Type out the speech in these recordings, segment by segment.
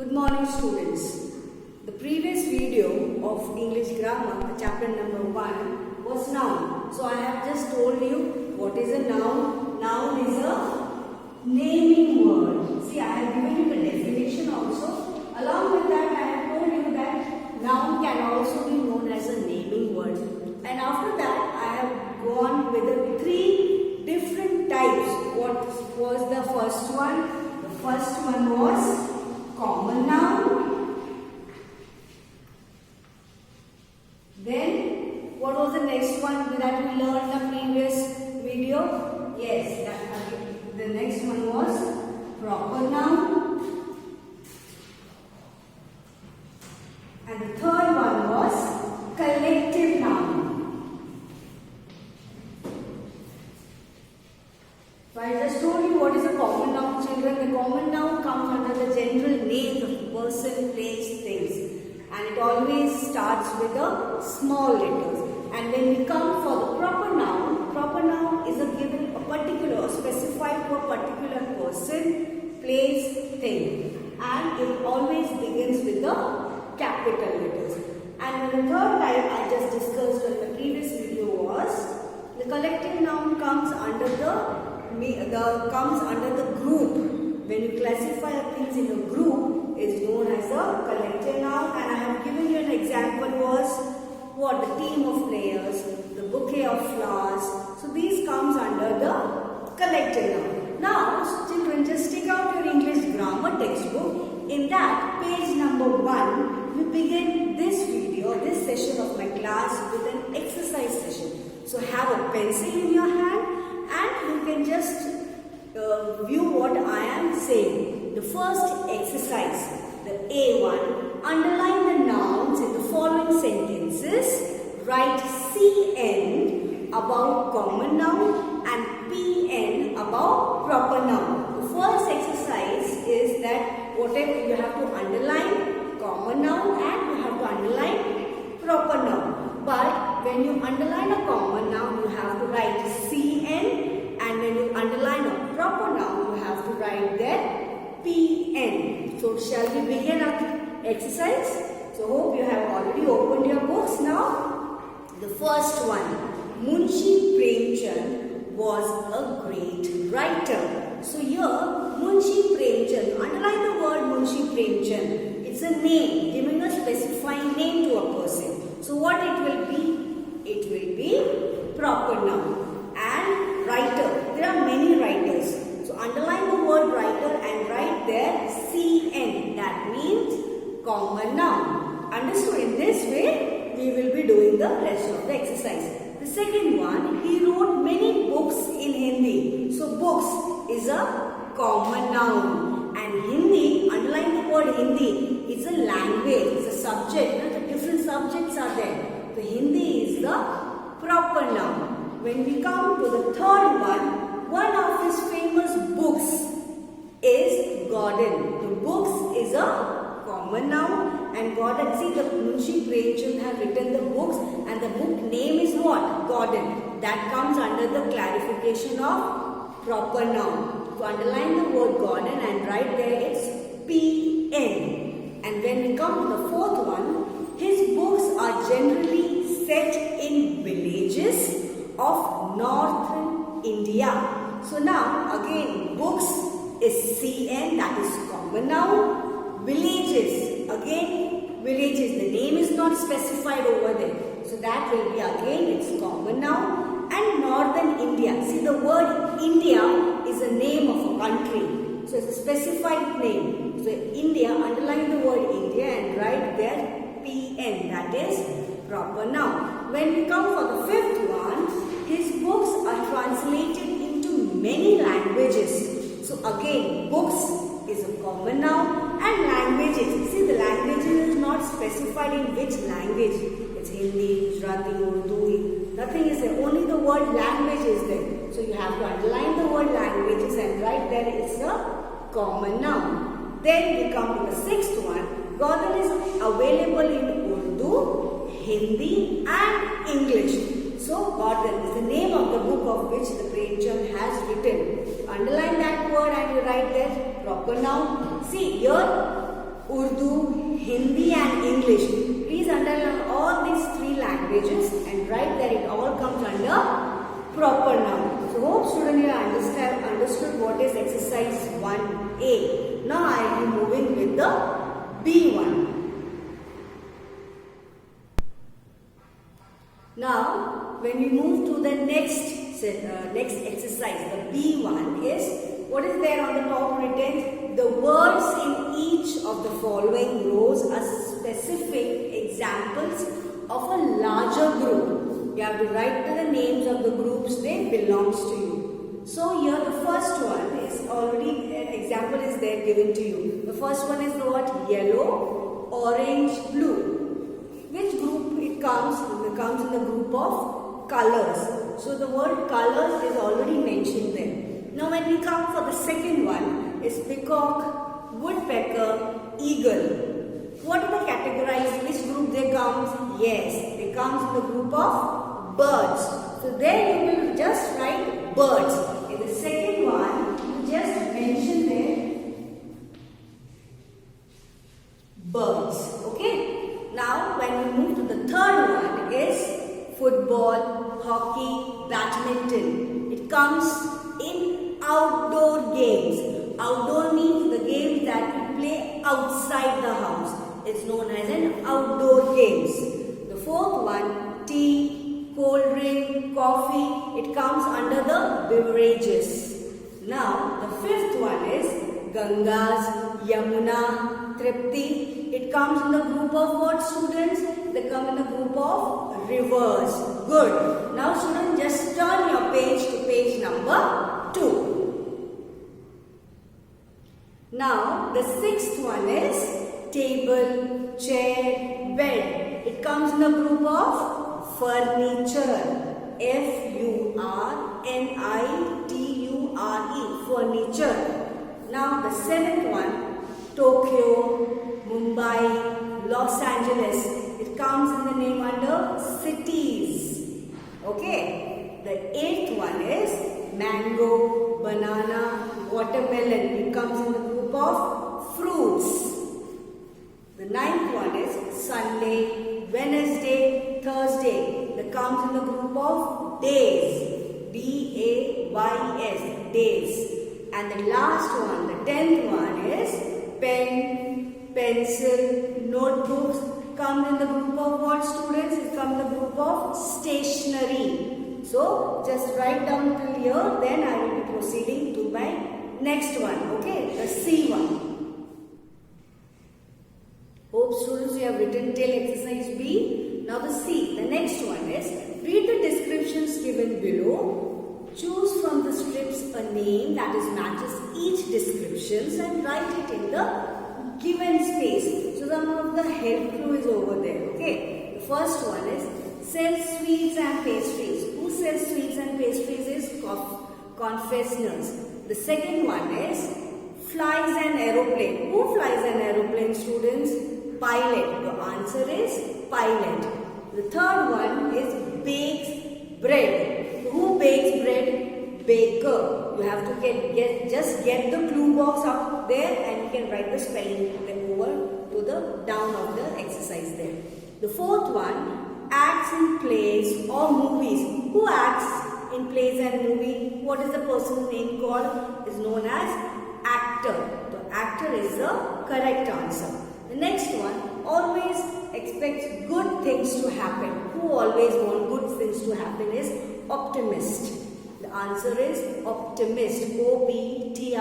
Good morning, students. The previous video of English grammar, chapter number 1, was noun. So I have just told you what is a noun. Noun is a naming word. See, I have given you the definition also. Along with that, I have told you that noun can also be known as a naming word. And after that, I have gone with the 3 different types. What was the first one? The first one was common noun. Then what was the next one that we learned in the previous video? Yes, the next one was proper noun. And the third one was collective noun. So I just told you what is a common noun, children. The common noun comes under the general names of person, place, things. And it always starts with the small letters. And when we come for the proper noun is a given, a particular, specified to a particular person, place, thing. And it always begins with the capital letters. And the third type I just discussed in the previous video was the collective noun comes under the group. When you classify things in a group, is known as a collective noun. And I have given you an example was what? The team of players, the bouquet of flowers. So these comes under the collective noun. Now, children, just take out your English grammar textbook. In that, page number 1, we begin this video, this session of my class with an exercise session. So have a pencil in your hand and you can just view what I am saying. The first exercise, the A1, underline the nouns in the following sentences. Write CN about common noun and PN about proper noun. The first exercise is that whatever you have to underline common noun and you have to underline proper noun. But when you underline a common noun, you have to write CN. And when you underline a proper noun, you have to write there PN. So shall we begin our exercise? So hope you have already opened your books now. The first one, Munshi Premchand was a great writer. So here, Munshi Premchand, underline the word Munshi Premchand. It's a name, giving a specifying name to a person. So what it will be? It will be proper noun. And writer, there are many writers. So underline the word writer and write there CN. That means common noun. Understood? In this way, we will be doing the rest of the exercise. The second one, he wrote many books in Hindi. So books is a common noun. And Hindi, underline the word Hindi, it's a language, it's a subject. The different subjects are there. The Hindi is the proper noun. When we come to the third one of his famous books is Gordon. The books is a common noun and Gordon, see the Munshi Premchand have written the books and the book name is what? Gordon. That comes under the clarification of proper noun. So underline the word Gordon and write there it's PN. And when we come to the fourth one, his books are generally set in villages of northern India. So now again books is CN, that is common noun. Villages, again villages, the name is not specified over there. So that will be again it's common noun. And northern India, see the word India is a name of a country. So it's a specified name. So India, underline the word India and write there PN, that is proper noun. When we come for the fifth one, his books are translated into many languages. So again, books is a common noun and languages. See, the languages is not specified in which language. It's Hindi, Gujarati, Urdu, nothing is there. Only the word language is there. So you have to underline the word languages and write there it's a common noun. Then we come to the sixth one. Gordon is available in Urdu, Hindi and English. So Gordon is the name of the book of which the Premchand has written. Underline that word and you write there proper noun. See here Urdu, Hindi and English. Please underline all these three languages and write that it all comes under proper noun. So hope students you understood what is exercise 1A. Now I will be moving with the B1. Now when we move to the next exercise, the B1 is, what is there on the top written? The words in each of the following rows are specific examples of a larger group. You have to write the names of the groups they belongs to you. So here the first one is already, an example is there given to you. The first one is what? Yellow, orange, blue. Which group it comes? It comes in the group of colors. So the word colors is already mentioned there. Now when we come for the second one is peacock, woodpecker, eagle. What are the categorized? Which group they comes? Yes, they comes in the group of birds. So there you will just write birds. In the second one, you just mention there birds. Okay. Now when we move to the third one is football, hockey, badminton. It comes in outdoor games. Outdoor means the games that we play outside the house. It's known as an outdoor games. The fourth one, tea, cold drink, coffee. It comes under the beverages. Now the fifth one is Gangas, Yamuna, Tripti. It comes in the group of what students? They come in the group of rivers. Good. Now students, just turn your page to page number 2. Now the sixth one is table, chair, bed. It comes in the group of furniture. F-U-R-N-I-T-U-R-E. Furniture. Now the seventh one, Tokyo, Mumbai, Los Angeles. It comes in the name under cities. Okay. The eighth one is mango, banana, watermelon. It comes in the group of fruits. The ninth one is Sunday, Wednesday, Thursday. That comes in the group of days. D-A-Y-S. Days. And the last one, the 10th one is pen, pencil, notebooks. Come in the group of what students? It comes in the group of stationery. So just write down till here, then I will be proceeding to my next one. Okay, the C one. Hope students you have written till exercise B. Now the C. The next one is, read the descriptions given below. Choose from the strips a name that is matches each descriptions and write it in the given space. So some of the help clue is over there. Okay. The first one is sells sweets and pastries. Who sells sweets and pastries is confectioners. The second one is flies an aeroplane. Who flies an aeroplane, students? Pilot. The answer is pilot. The third one is bakes bread. Who bakes bread? Baker. You have to just get the clue box up there and you can write the spelling over to the down of the exercise there. The fourth one, acts in plays or movies. Who acts in plays and movie? What is the person's name called? Is known as actor. The actor is the correct answer. The next one, always expects good things to happen. Who always want good things to happen is optimist. The answer is optimist. O-P-T-I-M-I-S-T.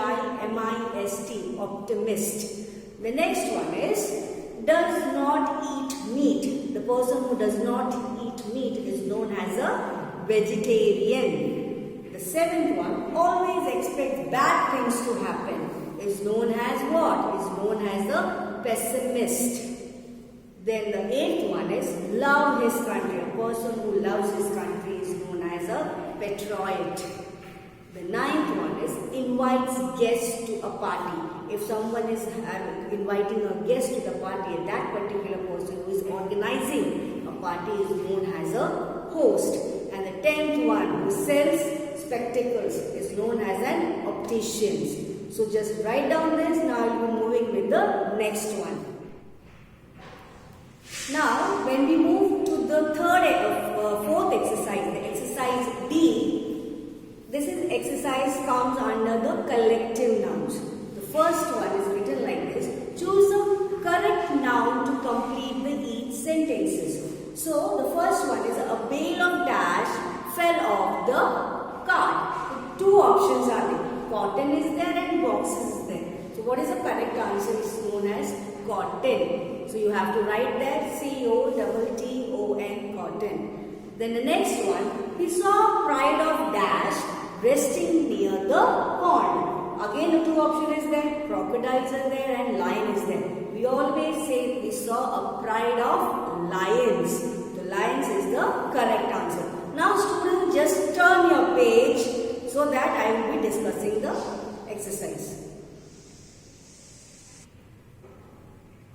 Optimist. The next one is does not eat meat. The person who does not eat meat is known as a vegetarian. The seventh one, always expects bad things to happen, is known as what? Is known as a pessimist. Then the eighth one is love his country. A person who loves his country is known as a patriot. The ninth one is invites guests to a party. If someone is inviting a guest to the party, that particular person who is organizing a party is known as a host. And the 10th one who sells spectacles is known as an optician. So just write down this. Now you are moving with the next one. Now, when we move to the fourth exercise, the exercise D, this is exercise comes under the collective nouns. The first one is written like this. Choose the correct noun to complete the each sentences. So, the first one is a bale of dash fell off the cart. Two options are there. Cotton is there and boxes is there. So, what is the correct answer is known as cotton. So, you have to write there C-O-T-T-O-N, cotton. Then the next one, he saw a pride of dash resting near the pond. Again, the two options is there. Crocodiles are there and lion is there. We always say we saw a pride of lions. The lions is the correct answer. Now, students, just turn your page so that I will be discussing the exercise.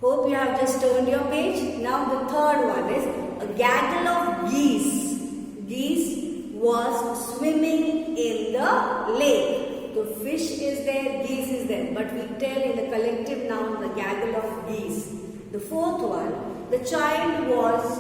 Hope you have just turned your page. Now the third one is a gaggle of geese. Geese was swimming in the lake. The fish is there, geese is there. But we tell in the collective noun the gaggle of geese. The fourth one, the child was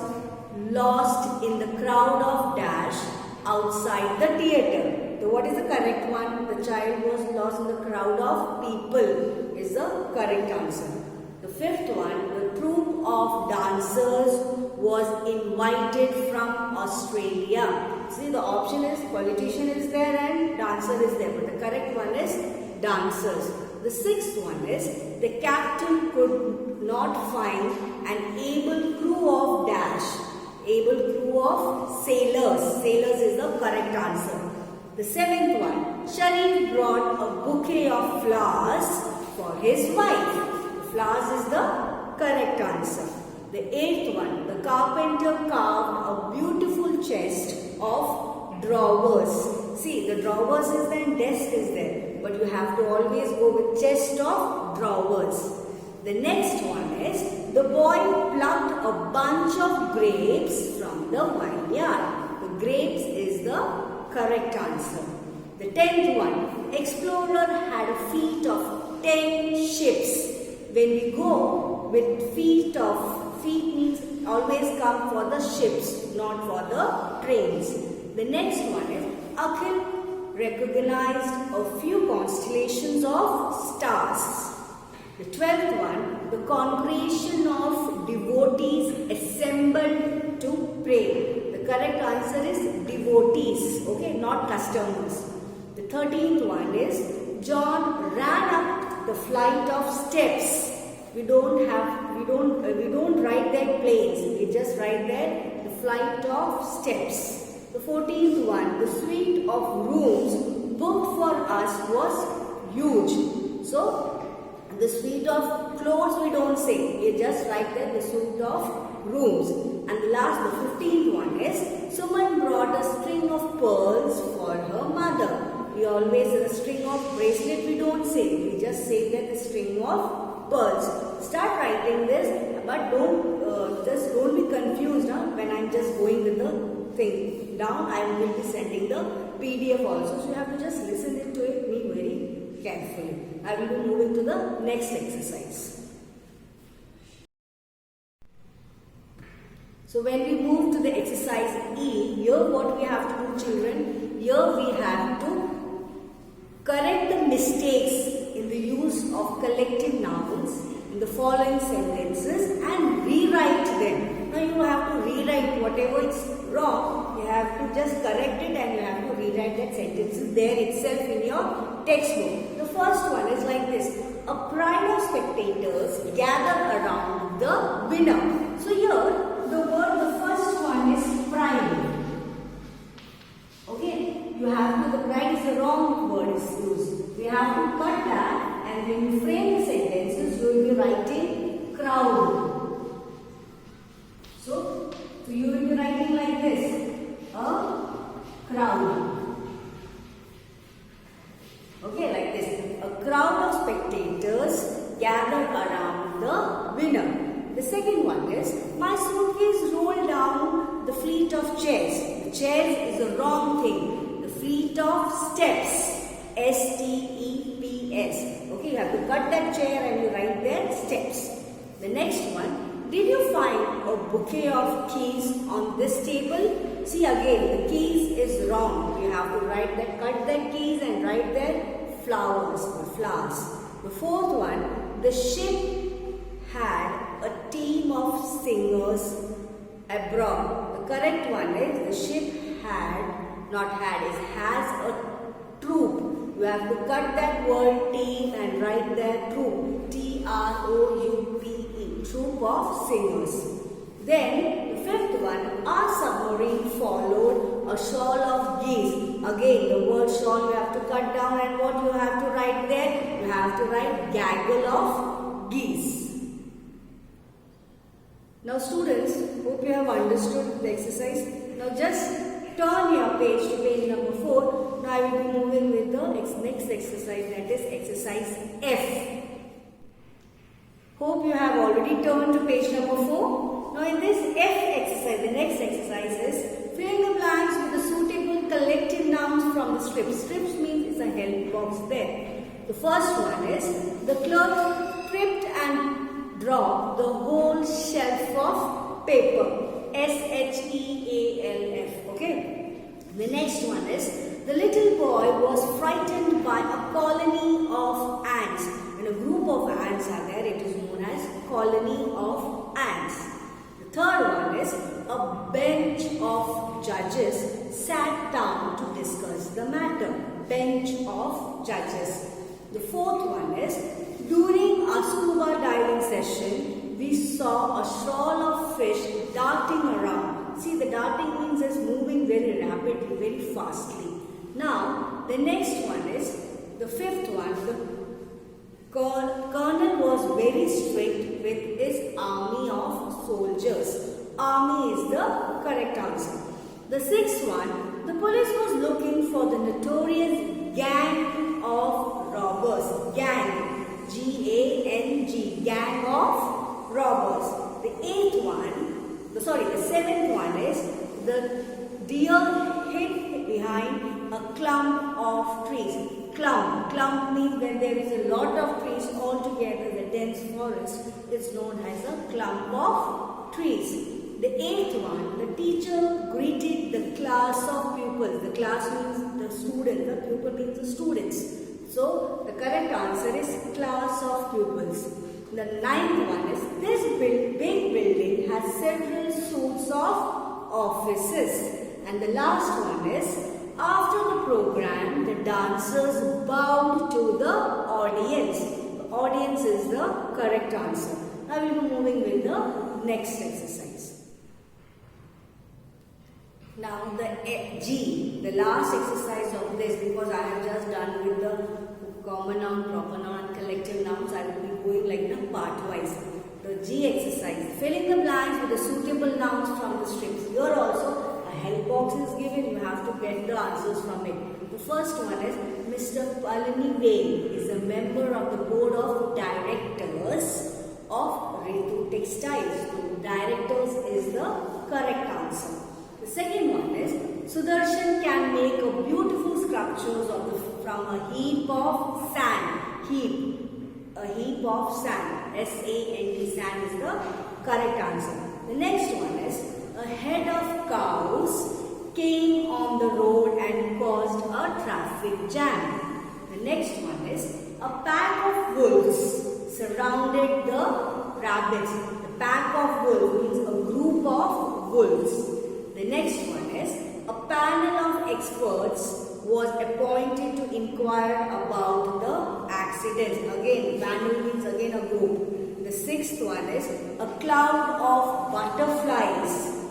lost in the crowd of dash outside the theatre. So what is the correct one? The child was lost in the crowd of people is the correct answer. The fifth one, the troupe of dancers was invited from Australia. See, the option is politician is there and dancer is there, but the correct one is dancers. The sixth one is the captain could not find an able crew of dash. Able crew of sailors. Sailors is the correct answer. The seventh one, Sharif brought a bouquet of flowers for his wife. Flowers is the correct answer. The eighth one, the carpenter carved a beautiful chest of drawers. See, the drawers is there and desk is there. But you have to always go with chest of drawers. The next one is, the boy plucked a bunch of grapes from the vineyard. The grapes is the correct answer. The 10th one, explorer had a fleet of 10 ships. When we go with fleet means always come for the ships, not for the trains. The next one is, Akhil recognized a few constellations of stars. The 12th one, the congregation of devotees assembled to pray. The correct answer is devotees, okay, not customers. The 13th one is, John ran up the flight of steps. We don't write there planes. We just write there the flight of steps. The 14th one, the suite of rooms booked for us was huge. So, the suite of clothes we don't say. We just write there the suite of rooms. And the last, the 15th one is, someone brought a string of pearls for her mother. We always say the string of bracelet we don't say. We just say that the string of pearls. Start writing this, but don't be confused when I'm just going with the thing down. I will be sending the PDF also. So you have to just listen to it me very carefully. I will be moving to the next exercise. So when we move to the exercise E, here what we have to do, children? Here we have to correct the mistakes in the use of collective nouns in the following sentences and rewrite them. Now you have to rewrite whatever is wrong. You have to just correct it and you have to rewrite that sentences there itself in your textbook. The first one is like this. A pride of spectators gather around the winner. So here the first one is pride. Okay, you have to, the pride is the wrong word is used. We have to cut that, and when you frame the sentences, you will be writing crowd. So you will be writing like this, a crowd. Okay, like this. A crowd of spectators gathered around the winner. The second one is, my suitcase rolled down the fleet of chairs. The chairs is the wrong thing. The fleet of steps. S-T-E-P-S. Okay, you have to cut that chair and you write there steps. The next one, did you find a bouquet of keys on this table? See again, the keys is wrong. You have to write that, cut that keys and write there flowers or flowers. The fourth one, the ship had a team of singers abroad. The correct one is the ship had, not had, is has a troop. You have to cut that word team and write there troop. T-R-O-U-P-E. Troop of singers. Then the fifth one, our submarine followed a shoal of geese. Again, the word shoal you have to cut down, and what you have to write there? You have to write gaggle of geese. Now students, hope you have understood the exercise. Now just turn your page to page number 4. Now I will be moving with the next exercise, that is exercise F. Hope you have already turned to page number 4. Now in this F exercise, the next exercise is fill in the blanks with the suitable collective nouns from the strips. Strips means it's a help box there. The first one is the clerk stripped and dropped the whole shelf of paper. S-H-E-A-L-F. Okay. The next one is the little boy was frightened by a colony of ants. When a group of ants are there, it is known as colony of ants. The third one is a bench of judges sat down to discuss the matter. Bench of judges. The fourth one is during our scuba diving session, we saw a shoal of fish darting around. See, the darting means it's moving very rapidly, very fastly. Now, the next one is the fifth one. The colonel was very strict with his army of soldiers. Army is the correct answer. The sixth one, the police was looking for the notorious gang of robbers. Gang, G-A-N-G, gang of robbers. The seventh one is the deer hid behind a clump of trees. Clump means when there is a lot of trees all together, the dense forest is known as a clump of trees. The eighth one, the teacher greeted the class of pupils. The class means the students, the pupil means the students. So, the correct answer is class of pupils. The ninth one is this big building has several suites of offices. And the last one is after the program, the dancers bowed to the audience. The audience is the correct answer. Now we will be moving with the next exercise. Now the G, the last exercise of this, because I have just done with the common noun, proper noun and collective nouns, I will be going like the part wise. The G exercise, fill in the blanks with the suitable nouns from the strips. Here also help box is given, you have to get the answers from it. The first one is Mr. Palani Vail is a member of the board of directors of Ritu Textiles. So, directors is the correct answer. The second one is Sudarshan can make a beautiful sculptures from a heap of sand. A heap of sand. S-A-N-D, sand is the correct answer. The next one is a head of cows came on the road and caused a traffic jam. The next one is a pack of wolves surrounded the rabbits. The pack of wolves means a group of wolves. The next one is a panel of experts was appointed to inquire about the accidents. Again, panel means again a group. The sixth one is a cloud of butterflies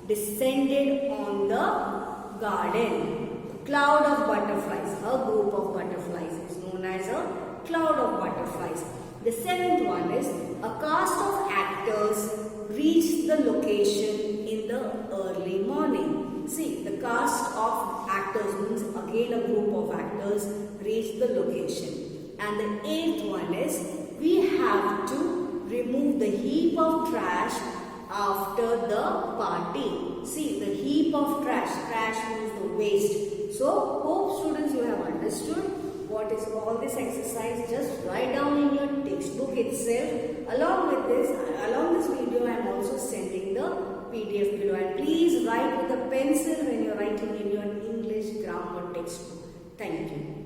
descended on the garden. A cloud of butterflies, a group of butterflies is known as a cloud of butterflies. The seventh one is a cast of actors reached the location in the early morning. See, the cast of actors means again a group of actors reached the location. And the eighth one is we have to remove the heap of trash after the party. See, the heap of trash. Trash means the waste. So, hope students you have understood what is all this exercise. Just write down in your textbook itself. Along this video I PDF below, and please write with a pencil when you're writing in your English grammar textbook. Thank you.